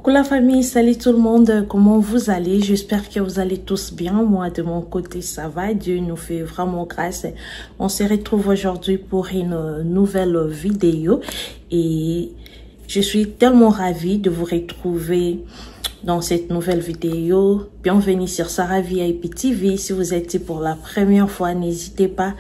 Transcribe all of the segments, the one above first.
Coucou la famille, salut tout le monde, comment vous allez? J'espère que vous allez tous bien. Moi de mon côté ça va, Dieu nous fait vraiment grâce. On se retrouve aujourd'hui pour une nouvelle vidéo et je suis tellement ravie de vous retrouver dans cette nouvelle vidéo. Bienvenue sur Sarah VIP TV. Si vous êtes ici pour la première fois, n'hésitez pas,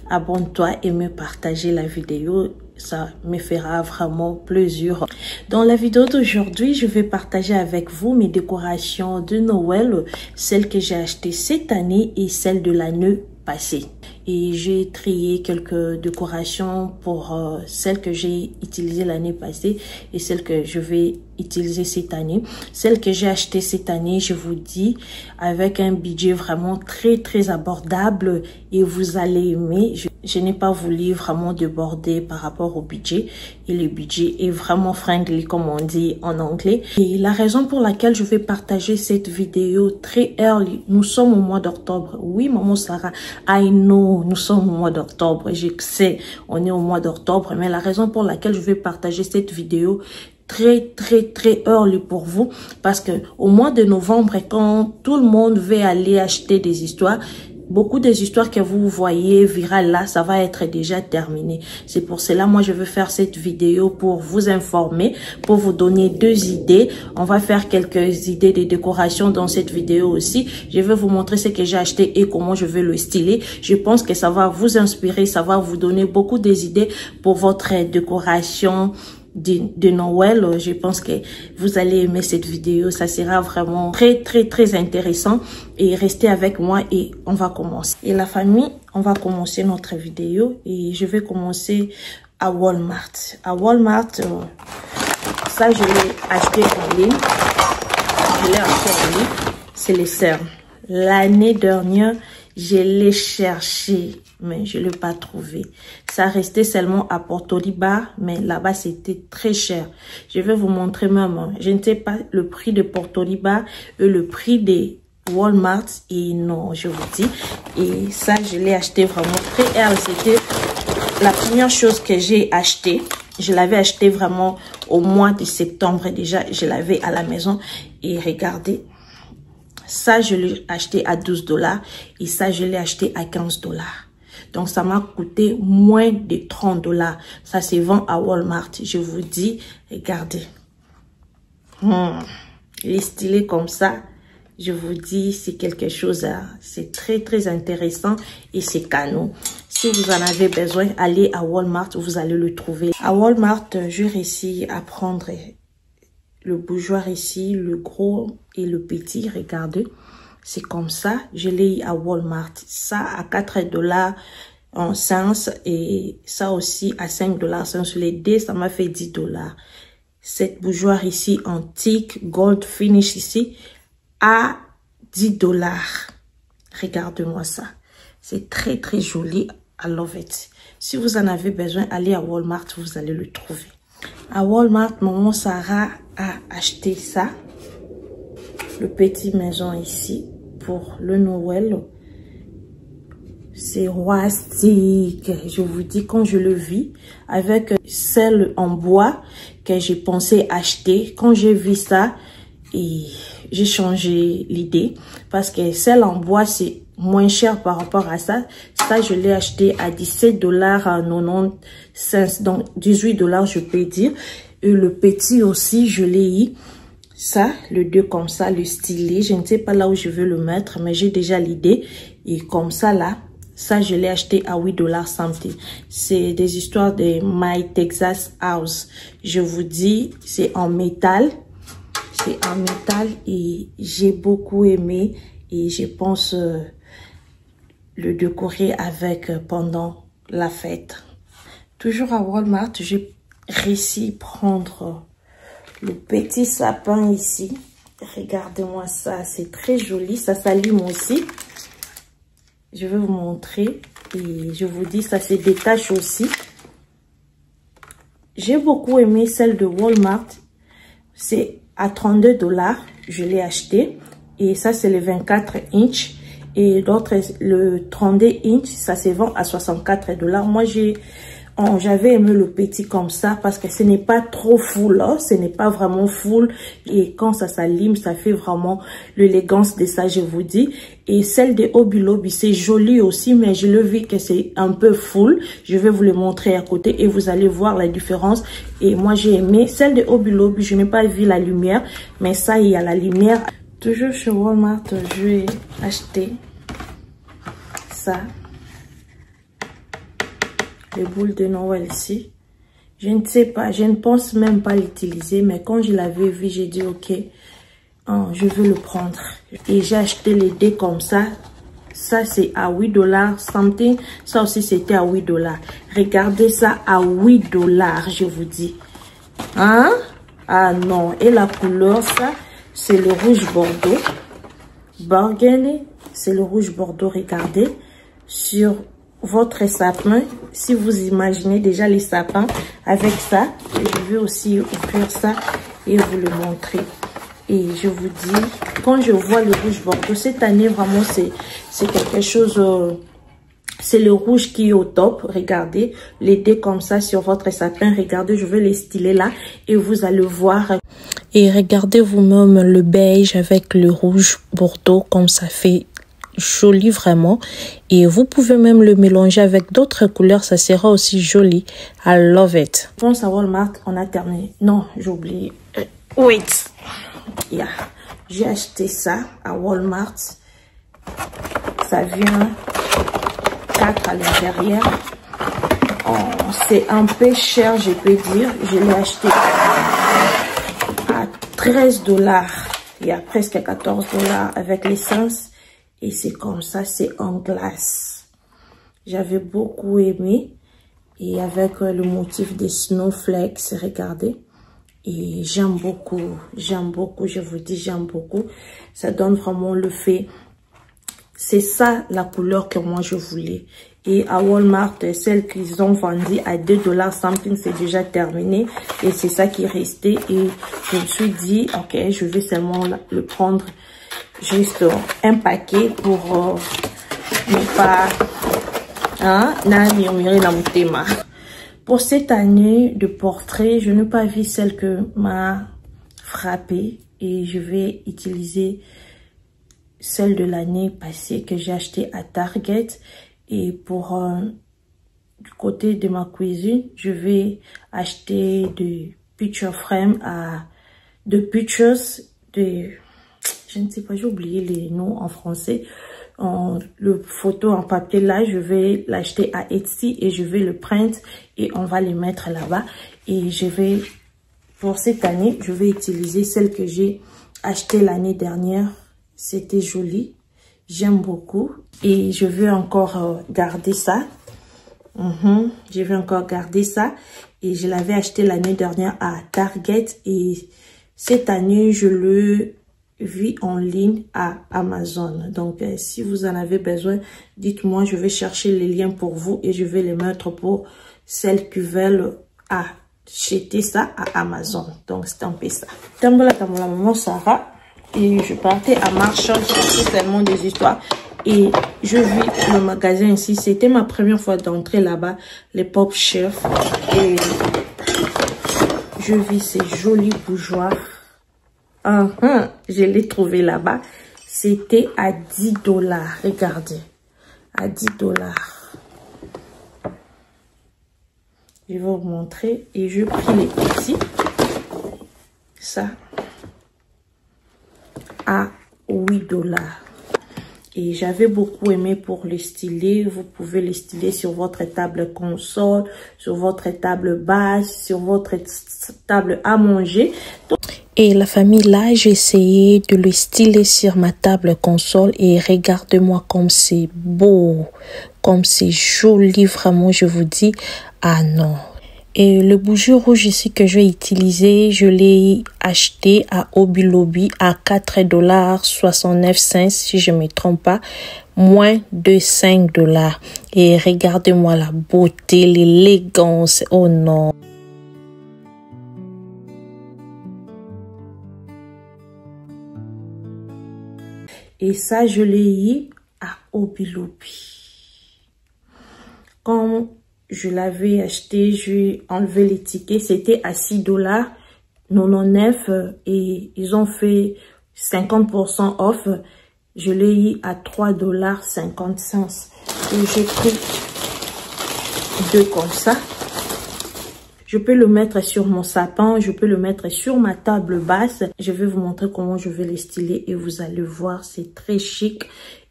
abonne-toi et me partager la vidéo. Ça me fera vraiment plaisir. Dans la vidéo d'aujourd'hui, je vais partager avec vous mes décorations de Noël, celles que j'ai achetées cette année et celles de l'année passée. Et j'ai trié quelques décorations pour celles que j'ai utilisées l'année passée et celles que je vais utiliser cette année. Celles que j'ai achetées cette année, je vous dis, avec un budget vraiment très abordable et vous allez aimer. Je n'ai pas voulu vraiment déborder par rapport au budget et le budget est vraiment friendly comme on dit en anglais. Et la raison pour laquelle je vais partager cette vidéo très early, nous sommes au mois d'octobre. Oui, maman Sarah, I know, nous sommes au mois d'octobre. Je sais, on est au mois d'octobre, mais la raison pour laquelle je vais partager cette vidéo très early pour vous, parce que au mois de novembre, quand tout le monde veut aller acheter des histoires, beaucoup des histoires que vous voyez virales là, ça va être déjà terminé. C'est pour cela, moi, je veux faire cette vidéo pour vous informer, pour vous donner deux idées. On va faire quelques idées de décoration dans cette vidéo aussi. Je vais vous montrer ce que j'ai acheté et comment je vais le styler. Je pense que ça va vous inspirer, ça va vous donner beaucoup d'idées pour votre décoration de Noël. Je pense que vous allez aimer cette vidéo. Ça sera vraiment très intéressant. Et restez avec moi et on va commencer. Et la famille, on va commencer notre vidéo et je vais commencer à Walmart. À Walmart, ça je l'ai acheté en ligne. Je l'ai acheté en ligne. C'est les cernes. L'année dernière, je l'ai cherché, mais je ne l'ai pas trouvé. Ça restait seulement à Portoriba, mais là-bas, c'était très cher. Je vais vous montrer même. Je ne sais pas le prix de Portoriba et le prix de Walmart. Et non, je vous dis. Et ça, je l'ai acheté vraiment très cher. C'était la première chose que j'ai acheté. Je l'avais acheté vraiment au mois de septembre. Déjà, je l'avais à la maison. Et regardez. Ça, je l'ai acheté à 12 $ et ça, je l'ai acheté à 15 $. Donc, ça m'a coûté moins de 30 $. Ça se vend à Walmart. Je vous dis, regardez. Il est stylé comme ça. Je vous dis, c'est quelque chose, c'est très intéressant et c'est canon. Si vous en avez besoin, allez à Walmart, vous allez le trouver. À Walmart, j'ai réussi à prendre le bougeoir ici, le gros et le petit, regardez. C'est comme ça, je l'ai à Walmart. Ça à 4 $ en sens et ça aussi à 5 $ sens. Les deux, ça m'a fait 10 $. Cette bougeoir ici, antique, gold finish ici, à 10 $. Regardez-moi ça. C'est très joli. I love it. Si vous en avez besoin, allez à Walmart, vous allez le trouver. À Walmart, maman Sarah a acheté ça. Le petit maison ici pour le Noël. C'est rustique. Je vous dis, quand je le vis avec celle en bois que j'ai pensé acheter, quand j'ai vu ça, et j'ai changé l'idée parce que celle en bois, c'est moins cher par rapport à ça. Ça, je l'ai acheté à 17 $, donc 18 $, je peux dire. Et le petit aussi, je l'ai eu. Ça, le deux comme ça, le stylet. Je ne sais pas là où je veux le mettre, mais j'ai déjà l'idée. Et comme ça, là, ça, je l'ai acheté à 8 $ something. C'est des histoires de My Texas House. Je vous dis, c'est en métal. C'est en métal et j'ai beaucoup aimé. Et je pense le décorer avec pendant la fête. Toujours à Walmart, j'ai réussi à prendre le petit sapin ici. Regardez-moi ça, c'est très joli. Ça s'allume aussi. Je vais vous montrer. Et je vous dis, ça se détache aussi. J'ai beaucoup aimé celle de Walmart. C'est à 32 $. Je l'ai acheté. Et ça, c'est le 24 inch. Et l'autre, le 32 inch, ça se vend à 64 $. Moi, j'ai j'avais aimé le petit comme ça parce que ce n'est pas trop full, hein, ce n'est pas vraiment full. Et quand ça s'allume, ça fait vraiment l'élégance de ça, je vous dis. Et celle de Hobby Lobby, c'est joli aussi, mais je le vis que c'est un peu full. Je vais vous le montrer à côté et vous allez voir la différence. Et moi, j'ai aimé celle de Hobby Lobby. Je n'ai pas vu la lumière, mais ça, il y a la lumière. Toujours chez Walmart, je vais acheter ça. Les boules de Noël ici. Je ne sais pas, je ne pense même pas l'utiliser, mais quand je l'avais vu, j'ai dit ok, je veux le prendre. Et j'ai acheté les dés comme ça. Ça c'est à 8 $, something. Ça aussi c'était à 8 $. Regardez ça à 8 $, je vous dis. Hein? Ah non, et la couleur, ça, c'est le rouge bordeaux. Burgundy, c'est le rouge bordeaux, regardez. Sur votre sapin, si vous imaginez déjà les sapins avec ça, je vais aussi ouvrir ça et vous le montrer. Et je vous dis, quand je vois le rouge bordeaux, cette année vraiment c'est quelque chose, c'est le rouge qui est au top. Regardez, les dés comme ça sur votre sapin, regardez, je vais les styler là et vous allez voir. Et regardez vous-même le beige avec le rouge bordeaux comme ça fait joli vraiment. Et vous pouvez même le mélanger avec d'autres couleurs, ça sera aussi joli. I love it. Je pense à Walmart, on a terminé. Non, j'ai oublié. Wait. Yeah. J'ai acheté ça à Walmart. Ça vient 4 à l'intérieur. Oh, c'est un peu cher, je peux dire. Je l'ai acheté à 13 $. Il y a presque 14 $ avec l'essence. Et c'est comme ça, c'est en glace. J'avais beaucoup aimé. Et avec le motif des snowflakes, regardez. Et j'aime beaucoup, je vous dis, j'aime beaucoup. Ça donne vraiment le fait. C'est ça la couleur que moi je voulais. Et à Walmart, celle qu'ils ont vendue à 2 $ something, c'est déjà terminé. Et c'est ça qui est resté. Et je me suis dit, ok, je vais seulement le prendre juste un paquet pour ne pas murmurer dans mon thème. Pour cette année de portrait, je n'ai pas vu celle que m'a frappée et je vais utiliser celle de l'année passée que j'ai acheté à Target. Et pour du côté de ma cuisine, je vais acheter de picture frame de pictures de, je ne sais pas, j'ai oublié les noms en français. Le photo en papier là, je vais l'acheter à Etsy et je vais le print et on va les mettre là-bas. Et je vais, pour cette année, je vais utiliser celle que j'ai achetée l'année dernière. C'était joli, j'aime beaucoup et je vais encore garder ça. Je vais encore garder ça et je l'avais acheté l'année dernière à Target et cette année je le vis en ligne à Amazon. Donc si vous en avez besoin, dites-moi, je vais chercher les liens pour vous et je vais les mettre pour celles qui veulent acheter ça à Amazon. Donc c'est un peu ça. Tambola tambola maman Sarah. Et je partais à marche, j'ai tellement des histoires. Et je vis le magasin ici. C'était ma première fois d'entrer là-bas, les Pop Chef. Et je vis ces jolis bougeoirs. Je l'ai trouvé là-bas. C'était à 10 $. Regardez. À 10 $. Je vais vous montrer. Et je pris les petits. Ça. À 8 $. Et j'avais beaucoup aimé pour le styler. Vous pouvez le styler sur votre table console, sur votre table basse, sur votre table à manger. Et la famille là, j'ai essayé de le styler sur ma table console et regardez-moi comme c'est beau, comme c'est joli, vraiment je vous dis, ah non. Et le bougie rouge ici que je vais utiliser, je l'ai acheté à Hobby Lobby à 4,69 $ si je ne me trompe pas, moins de 5 $. Et regardez-moi la beauté, l'élégance, oh non. Et ça, je l'ai eu à Hobby Lobby. Comme je l'avais acheté, j'ai enlevé les tickets. C'était à $6,99 et ils ont fait 50% off. Je l'ai eu à $3,50 et j'ai pris 2 comme ça. Je peux le mettre sur mon sapin, je peux le mettre sur ma table basse. Je vais vous montrer comment je vais les styler et vous allez voir, c'est très chic.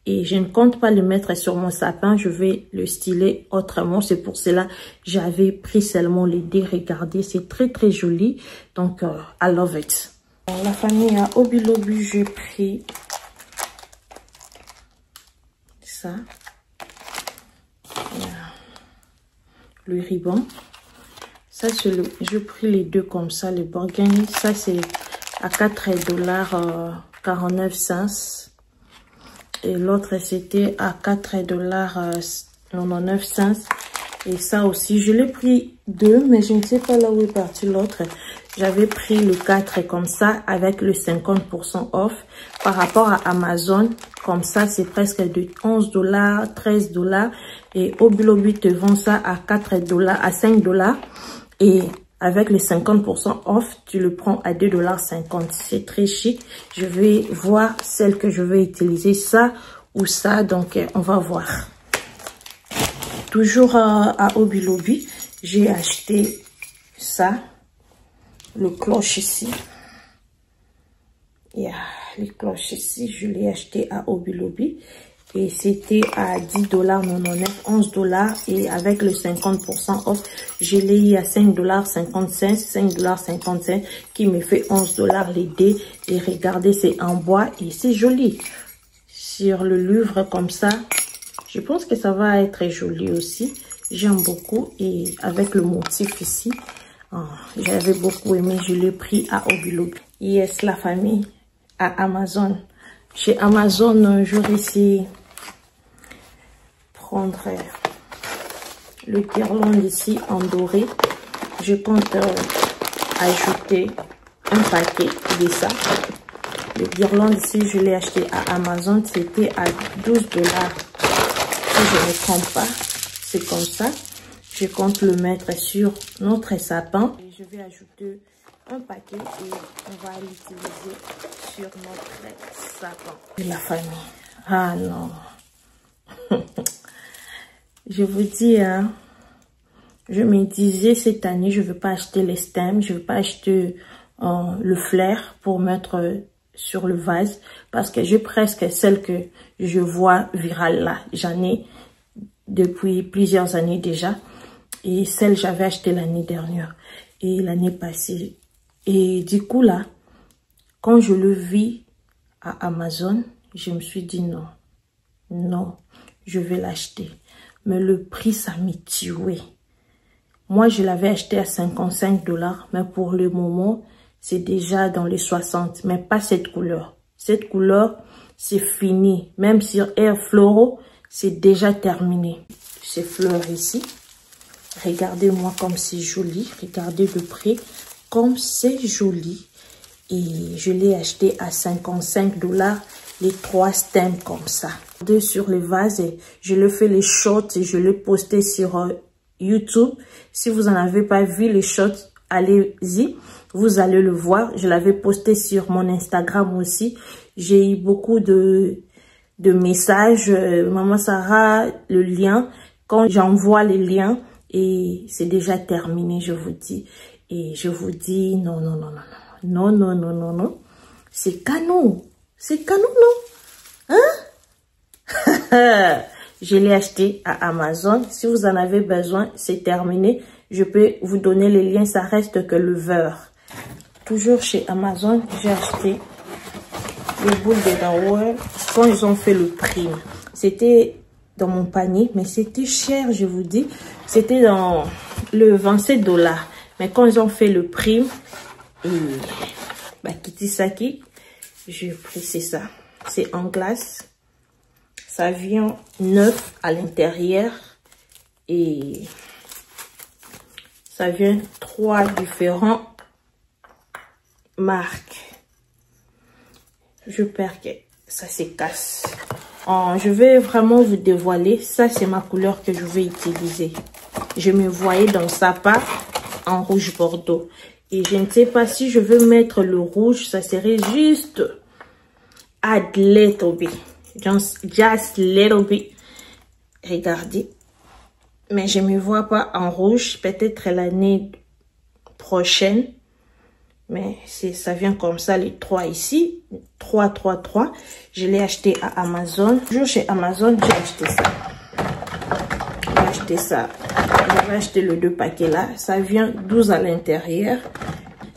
Et je ne compte pas le mettre sur mon sapin, je vais le styler autrement. C'est pour cela que j'avais pris seulement les dés. Regardez, c'est très très joli. Donc, I love it. Dans la famille à Hobby Lobby, j'ai pris ça. Le ruban. Ça, c'est le. J'ai pris les 2 comme ça, les burgundy. Ça, c'est à $4,49. Et l'autre, c'était à $4,99. Et ça aussi, je l'ai pris 2, mais je ne sais pas là où est parti l'autre. J'avais pris le 4 comme ça, avec le 50% off. Par rapport à Amazon, comme ça, c'est presque de $11, $13. Et Hobby Lobby te vend ça à $4, à $5. Et avec les 50% off, tu le prends à $2,50. C'est très chic. Je vais voir celle que je vais utiliser, ça ou ça. Donc, on va voir. Toujours à Hobby Lobby, j'ai acheté ça. Le cloche ici. Il y a les cloches ici. Je l'ai acheté à Hobby Lobby. Et c'était à $10,99, $11. Et avec le 50% off, je l'ai eu à $5,55 qui me fait $11 les dés. Et regardez, c'est en bois et c'est joli. Sur le livre comme ça, je pense que ça va être joli aussi. J'aime beaucoup. Et avec le motif ici, j'avais beaucoup aimé. Je l'ai pris à Hobby Lobby. Yes, la famille, à Amazon. Chez Amazon, je réussis prendre le guirlande ici en doré. Je compte ajouter un paquet de ça. Le guirlande ici, je l'ai acheté à Amazon. C'était à $12. Si je ne me trompe pas, c'est comme ça. Je compte le mettre sur notre sapin. Et je vais ajouter un paquet et on va l'utiliser sur notre sapin. Et la famille. Ah non. Je vous dis, hein, je me disais cette année, je ne veux pas acheter les stems, je ne veux pas acheter le flair pour mettre sur le vase parce que j'ai presque celle que je vois virale là. J'en ai depuis plusieurs années déjà et celle que j'avais achetée l'année dernière et l'année passée. Et du coup là, quand je le vis à Amazon, je me suis dit non, je vais l'acheter. Mais le prix, ça m'a tué. Moi, je l'avais acheté à $55, mais pour le moment, c'est déjà dans les 60. Mais pas cette couleur. Cette couleur, c'est fini. Même sur Air Floro, c'est déjà terminé. Ces fleurs ici, regardez-moi comme c'est joli. Regardez de près comme c'est joli. Et je l'ai acheté à $55, les 3 stems comme ça. Sur le vase, je le fais les shorts et je l'ai posté sur YouTube. Si vous n'en avez pas vu les shorts, allez-y, vous allez le voir. Je l'avais posté sur mon Instagram aussi. J'ai eu beaucoup de messages. Maman Sarah, le lien, quand j'envoie les liens, et c'est déjà terminé, je vous dis. Et je vous dis, non. C'est canon. C'est canon, non? Hein? Je l'ai acheté à Amazon. Si vous en avez besoin, c'est terminé. Je peux vous donner les liens. Ça reste que le beurre. Toujours chez Amazon, j'ai acheté le boule de Dawar quand ils ont fait le prime. C'était dans mon panier, mais c'était cher, je vous dis. C'était dans le $27. Mais quand ils ont fait le prime, et Kitisaki, j'ai pris, c'est ça. C'est en glace. Ça vient neuf à l'intérieur. Et ça vient 3 différentes marques. Je perds que ça se casse. Je vais vraiment vous dévoiler. Ça, c'est ma couleur que je vais utiliser. je me voyais dans le sapin en rouge bordeaux. Et je ne sais pas si je veux mettre le rouge, ça serait juste a little bit. Just little bit. Regardez. Mais je ne me vois pas en rouge, peut-être l'année prochaine. Mais ça vient comme ça, les 3 ici. 3, 3, 3. Je l'ai acheté à Amazon. Toujours chez Amazon, j'ai acheté ça. J'ai acheté ça. J'avais acheté le 2 paquets là. Ça vient 12 à l'intérieur.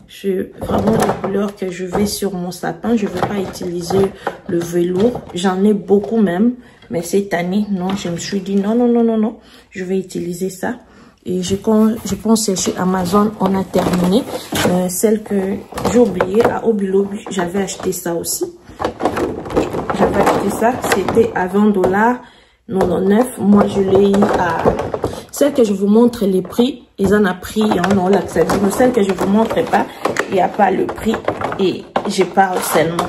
C'est vraiment la couleur que je vais sur mon sapin. Je ne vais pas utiliser le velours. J'en ai beaucoup même. Mais cette année, non, je me suis dit non, non, non, non, non. Je vais utiliser ça. Et je pense que chez Amazon, on a terminé. Celle que j'ai oubliée à Obilobi, j'avais acheté ça aussi. J'avais acheté ça, c'était à $20,99. Moi, je l'ai eu à... Celle que je vous montre les prix, ils en ont pris, non, là, ça dit, mais celle que je vous montre pas, il n'y a pas le prix et je parle seulement.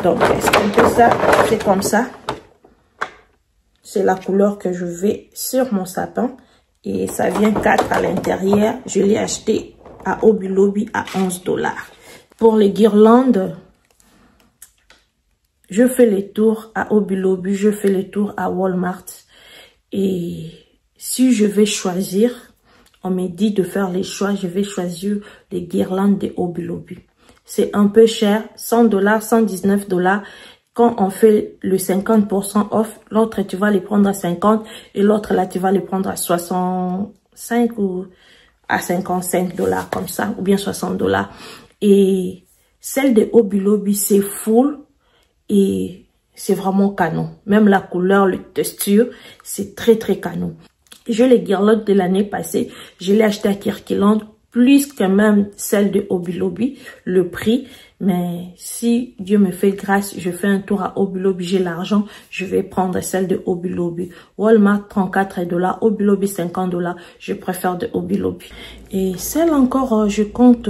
Donc, c'est un peu ça, c'est comme ça. C'est la couleur que je vais sur mon sapin. Et ça vient 4 à l'intérieur. Je l'ai acheté à Obilobi à $11. Pour les guirlandes, je fais les tours à Obilobi, je fais les tours à Walmart. Et si je vais choisir, on me dit de faire les choix, je vais choisir les guirlandes de Obilobi. C'est un peu cher, $100, $119. Quand on fait le 50% off, l'autre tu vas les prendre à 50 et l'autre là tu vas les prendre à 65 ou à $55 comme ça, ou bien $60. Et celle de Obilobi c'est full et c'est vraiment canon. Même la couleur, le texture, c'est très très canon. Je les guirlandes de l'année passée, je l'ai acheté à Kirkland, plus que même celle de Obilobi, le prix. Mais si Dieu me fait grâce, je fais un tour à Obilobi, j'ai l'argent, je vais prendre celle de Obilobi. Walmart $34, Obilobi $50, je préfère de Obilobi. Et celle encore, je compte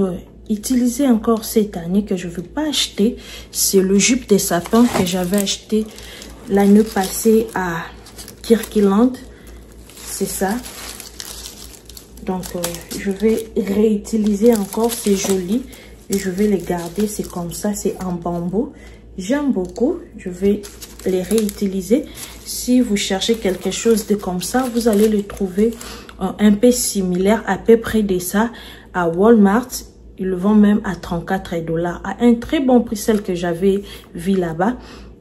utiliser encore cette année que je ne veux pas acheter, c'est le jupe des sapins que j'avais acheté l'année passée à Kirkland. C'est ça. Donc, je vais réutiliser encore, c'est joli. Et je vais les garder, c'est comme ça, c'est en bambou. J'aime beaucoup, je vais les réutiliser. Si vous cherchez quelque chose de comme ça, vous allez le trouver un peu similaire, à peu près de ça, à Walmart. Ils le vendent même à $34, à un très bon prix, celle que j'avais vue là-bas.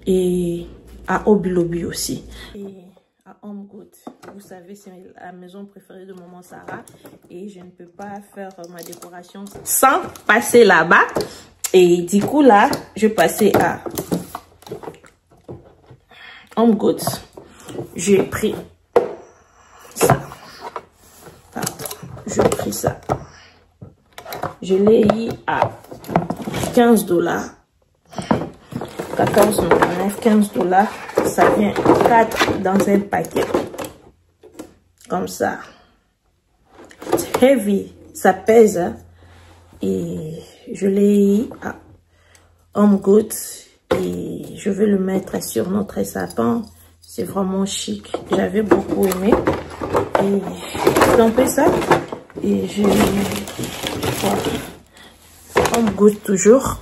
Et à Obilobi aussi. Et à Home Goods. Vous savez, c'est la maison préférée de maman Sarah. Et je ne peux pas faire ma décoration sans passer là-bas. Et du coup, là, je passais à Home Goods. J'ai pris ça. J'ai pris ça. Je l'ai eu à $15. 14,99, $15. Ça vient 4 dans un paquet. Comme ça. C'est heavy. Ça pèse. Hein? Et je l'ai eu à Home Goods. Et je vais le mettre sur notre sapin. C'est vraiment chic. J'avais beaucoup aimé. Et c'est un peu ça. Et je... Home Goods toujours.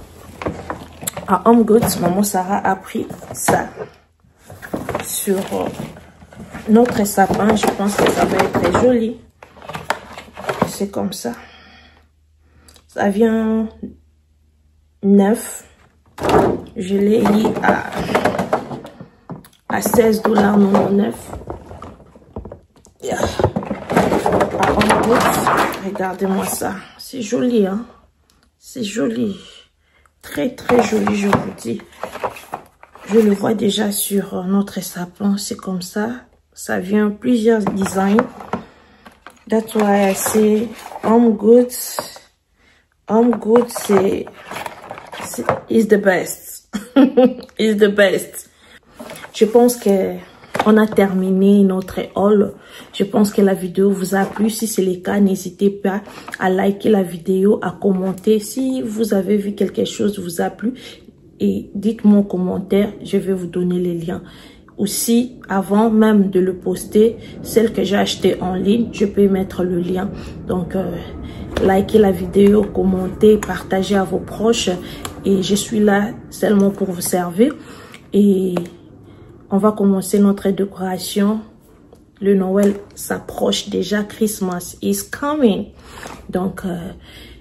À Home Goods, maman Sarah a pris ça. Sur notre sapin, je pense que ça va être joli. C'est comme ça. Ça vient 9. Je l'ai eu à $16,99. Yeah. À Home Goods, regardez-moi ça. C'est joli, hein. C'est joli. Très, très joli, je vous dis. Je le vois déjà sur notre sapin. C'est comme ça. Ça vient plusieurs designs. That's why I say Home Goods. Home Goods, is the best. Is the best. Je pense que on a terminé notre haul. Je pense que la vidéo vous a plu. Si c'est le cas, n'hésitez pas à liker la vidéo, à commenter. Si vous avez vu quelque chose vous a plu, et dites-moi en commentaire, je vais vous donner les liens. aussi, avant même de le poster, celle que j'ai achetée en ligne, je peux mettre le lien. Donc, likez la vidéo, commentez, partagez à vos proches. Et je suis là seulement pour vous servir. Et on va commencer notre décoration. Le Noël s'approche déjà. Christmas is coming. Donc,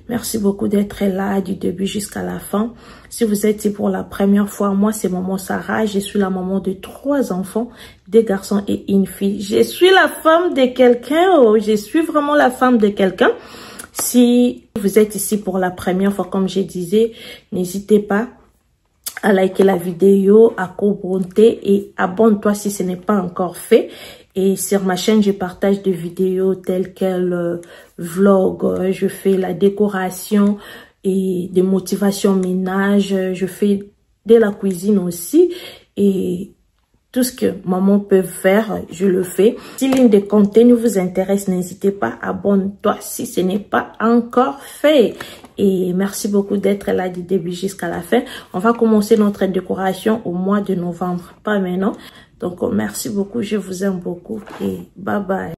merci beaucoup d'être là du début jusqu'à la fin. Si vous êtes ici pour la première fois, moi c'est maman Sarah. Je suis la maman de 3 enfants, 2 garçons et une fille. Je suis la femme de quelqu'un. Oh, je suis vraiment la femme de quelqu'un. Si vous êtes ici pour la première fois, comme je disais, n'hésitez pas à liker la vidéo, à commenter et abonne-toi si ce n'est pas encore fait. Et sur ma chaîne, je partage des vidéos telles que vlog, je fais la décoration et des motivations ménage, je fais de la cuisine aussi et tout ce que maman peut faire, je le fais. Si l'une des contenus vous intéresse, n'hésitez pas, abonne-toi si ce n'est pas encore fait. Et merci beaucoup d'être là du début jusqu'à la fin. On va commencer notre décoration au mois de novembre, pas maintenant. Donc, merci beaucoup, je vous aime beaucoup et bye bye.